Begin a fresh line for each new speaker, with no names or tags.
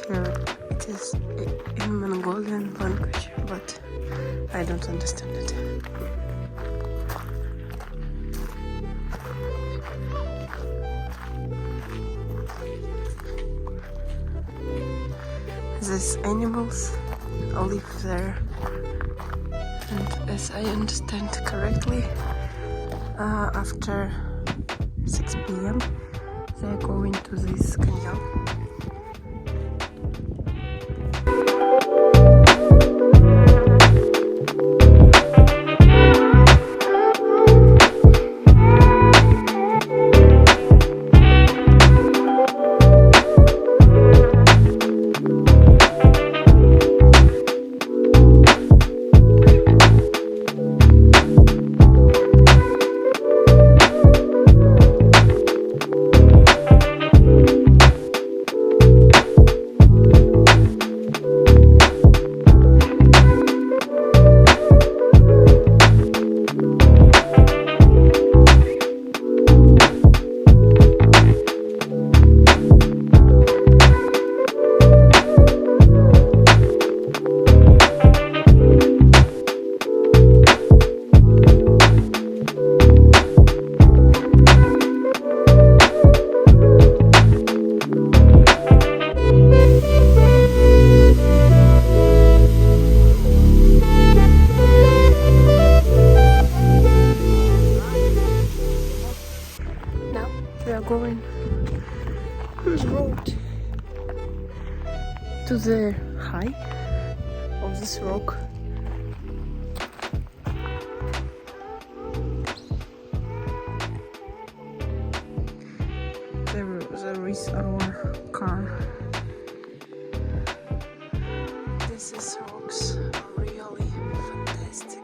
It is in Mongolian language, but I don't understand it. These animals live there, and as I understand correctly, after 6 p.m. they are going to this canyon. Going this road to the height of this rock. There is our car. These rocks are really fantastic.